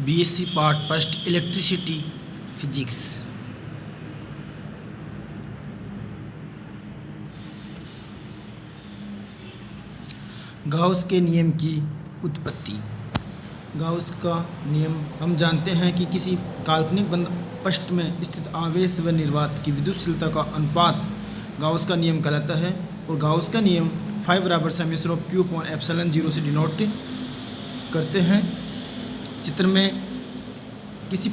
BSc part first electricity physics. Gauss के नियम की उत्पत्ति। गाउस का नियम हम जानते हैं कि किसी काल्पनिक बंद पृष्ठ में स्थित आवेश व निर्वात की विद्युतशीलता का अनुपात गाउस का नियम कहलाता है। और गाउस का नियम 5 बराबर summation of Q upon epsilon 0 से डिनोट करते हैं। चित्र में किसी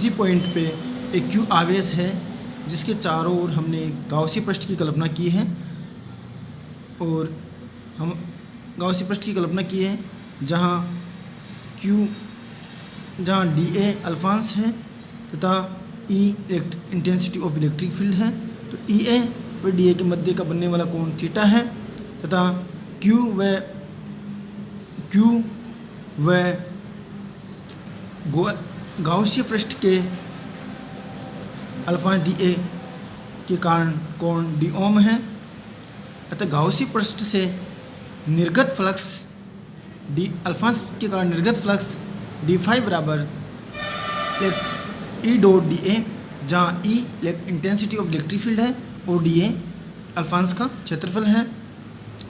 पॉइंट पे एक Q आवेश है जिसके चारों ओर हमने गाउसी पृष्ठ की कल्पना की है और हम गाउसी पृष्ठ की कल्पना की है जहाँ dA अल्फांश है तथा E intensity of electric field है। तो EA व dA के मध्य का बनने वाला कोण थीटा है तथा Q व गाउसीय पृष्ठ के अल्फांश dA के कारण कोण d ओम है। अतः गाउसी पृष्ठ से निर्गत फ्लक्स डी अल्फांश के कारण निर्गत फ्लक्स d5 बराबर E डॉट dA, जहाँ E intensity of electric field है और dA अल्फांश का क्षेत्रफल है।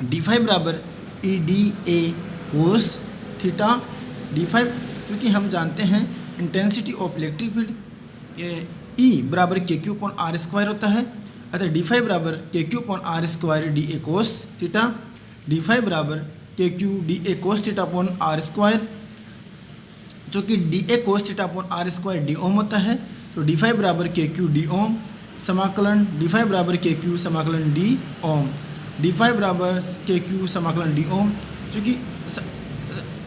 d5 बराबर EdA कोस थीटा। d5 क्योंकि हम जानते हैं intensity of electric field E बराबर KQ अपॉन R स्क्वायर होता है। अतः d5 बराबर KQ upon R square dA cos theta. d5 बराबर KQ dA cos theta upon R square, जो कि dA cos theta upon R square d ओम होता है। तो d5 बराबर KQ d ओम समाकलन d5 बराबर KQ समाकलन d ओम, d5 बराबर KQ समाकलन d ओम, चूँकि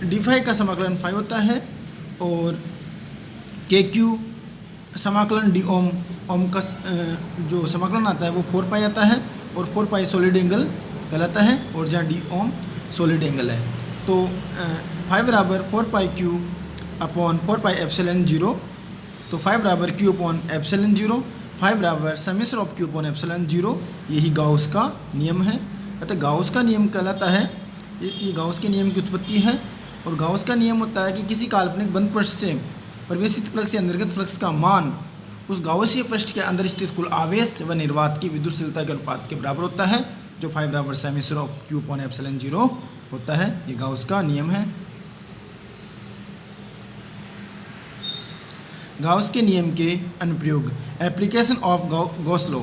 d5 का समाकलन 5 होता है और KQ समाकलन d ओम का जो समाकलन आता है वो 4 पाई आता है और 4 पाई सॉलिड एंगल कहलाता है और जहाँ d ओम सॉलिड एंगल है। तो 5 बराबर 4 पाई Q अपॉन 4 पाई एप्सिलॉन 0। तो 5 बराबर Q अपॉन एप्सिलॉन 0, 5 बराबर summation of Q upon epsilon 0, यही गाउस का नियम है। अतः गाउस का नियम कहलाता है, ये गाउस के नियम की उत्पत्ति है। और गाउस का नियम होता है कि किसी काल्पनिक बंद पृष्ठ से प्रवेशित फ्लक्स या निर्गत फ्लक्स का मान उस गाउसीय पृष्ठ के अंदर स्थित कुल आवेश व निर्वात की विद्युतशीलता के अनुपात के बराबर होता है, जो 5 बराबर summation of Q upon epsilon 0 होता है। ये गाउस का नियम है। गाउस के नियम के अनुप्रयोग। Application of Gauss law.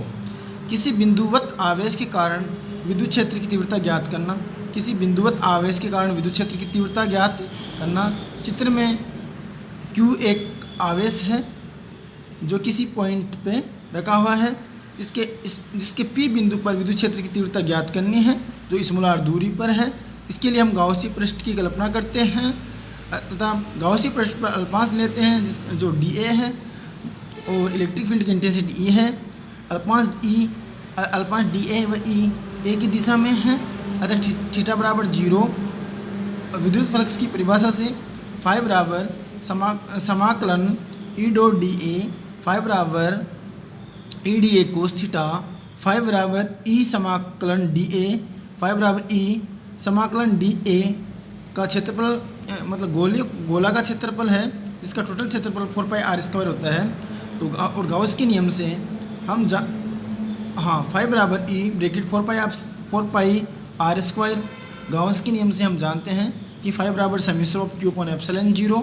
किसी बिंदुवत आवेश के कारण विद्युत क्षेत्र की तीव्रता ज्ञात करना। किसी बिंदुवत आवेश के कारण विद्युत क्षेत्र की तीव्रता ज्ञात करना। चित्र में Q एक आवेश है जो किसी पॉइंट पे रखा हुआ है, जिसके P बिंदु पर विद्युत क्षेत्र की तीव्रता ज्ञात करनी है जो स्मॉल r दूरी पर है। इसके लिए हम गाउसी पृष्ठ की कल्पना करते हैं तथा गाउसी पृष्ठ पर अल्फांश लेते हैं जो dA है और इलेक्ट्रिक फील्ड की इंटेंसिटी E है। अल्फांश dA व E A की दिशा में है। अतः थीटा बराबर 0। विद्युत फ्लक्स की परिभाषा से 5 बराबर समाकलन E डॉट dA, 5 बराबर EdA कोस थीटा, 5 बराबर E समाकलन dA, 5 बराबर E समाकलन dA का क्षेत्रफल मतलब गोला का क्षेत्रफल है जिसका टोटल क्षेत्रफल 4 पाई R स्क्वायर होता है। तो और गाउस के नियम से हम 5 बराबर E ब्रैकेट 4 पाई R स्क्वायर। गाउस के नियम से हम जानते हैं कि 5 बराबर summation of Q upon epsilon 0,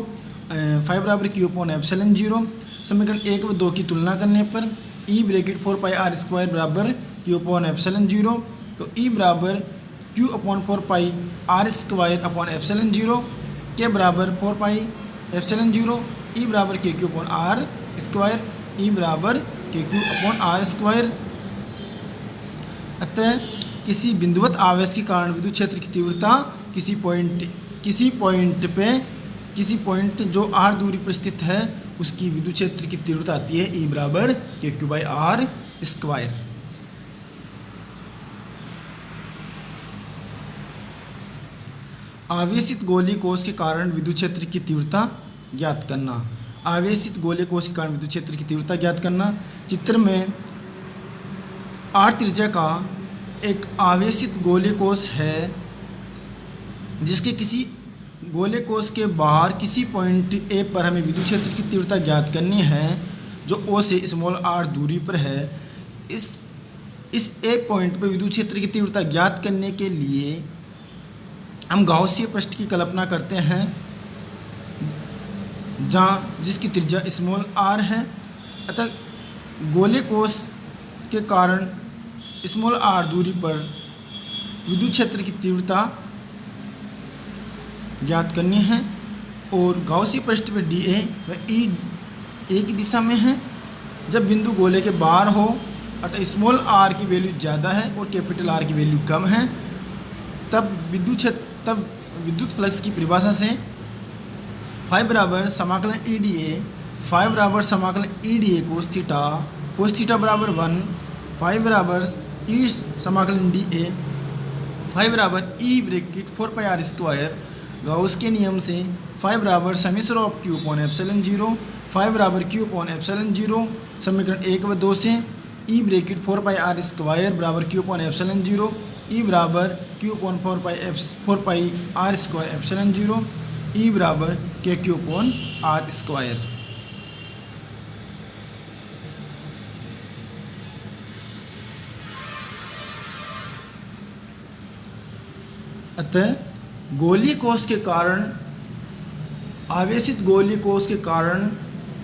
5 बराबर Q अपॉन एप्सिलॉन 0। समीकरण 1 व 2 की तुलना करने पर E ब्रैकेट 4 पाई R स्क्वायर बराबर Q अपॉन एप्सिलॉन 0। तो E बराबर Q अपॉन 4 पाई R स्क्वायर अपॉन एप्सिलॉन 0 के बराबर 4 पाई एप्सिलॉन 0। E बराबर KQ upon R square, E बराबर KQ अपॉन R स्क्वायर। अतः किसी बिंदुवत आवेश के कारण विद्युत क्षेत्र की तीव्रता किसी पॉइंट जो R दूरी पर स्थित है उसकी विद्युत क्षेत्र की तीव्रता आती है E बराबर KQ बाई R स्क्वायर। आवेशित गोलीय कोश के कारण विद्युत क्षेत्र की तीव्रता ज्ञात करना। आवेशित गोलीय कोश के कारण विद्युत क्षेत्र की तीव्रता ज्ञात करना। चित्र में R त्रिज्या का एक आवेशित गोलीय कोश है जिसके किसी गोले कोश के बाहर किसी पॉइंट ए पर हमें विद्युत क्षेत्र की तीव्रता ज्ञात करनी है जो ओ से स्मॉल आर दूरी पर है। इस ए पॉइंट पर विद्युत क्षेत्र की तीव्रता ज्ञात करने के लिए हम गाउसीय पृष्ठ की कल्पना करते हैं जिसकी त्रिज्या स्मॉल आर है। अतः गोले कोश के कारण स्मॉल आर दूरी पर विद्युत क्षेत्र की तीव्रता ज्ञात करनी है और गाउसीय पृष्ठ पर डी ए व ई ए की दिशा में है। जब बिंदु गोले के बाहर हो अर्थात स्मॉल आर की वैल्यू ज़्यादा है और कैपिटल आर की वैल्यू कम है, तब विद्युत फ्लक्स की परिभाषा से फाई बराबर समाकलन ई डी ए, फाई बराबर समाकलन E D A cos theta बराबर 1, फाई बराबर ई समाकलन डी ए, फाई बराबर E bracket 4 pi R square. Gauss के नियम से फाई बराबर summation of Q upon epsilon 0, phi बराबर क्यू अपॉन एप्सिलॉन 0 समीकरण 1 व 2 से E bracket 4 pi R square बराबर क्यू अपॉन एप्सिलॉन 0, ई बराबर Q upon 4 pi R square epsilon 0, E बराबर K Q upon are square. अतः गोलीय कोश के कारण आवेशित गोलीय कोश के कारण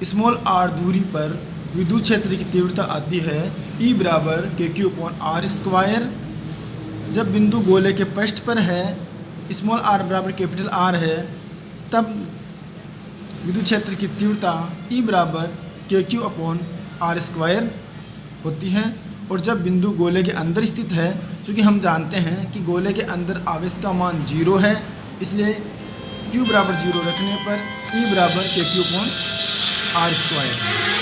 स्मॉल आर दूरी पर विद्युत क्षेत्र की तीव्रता आती है ई बराबर K Q upon are square. जब बिंदु गोले के पृष्ठ पर है, स्मॉल आर बराबर कैपिटल आर है, तब विद्युत क्षेत्र की तीव्रता ई बराबर K Q upon are square होती है। और जब बिंदु गोले के अंदर स्थित है, चूँकि हम जानते हैं कि गोले के अंदर आवेश का मान 0 है, इसलिए Q बराबर 0 रखने पर E बराबर K Q upon are square.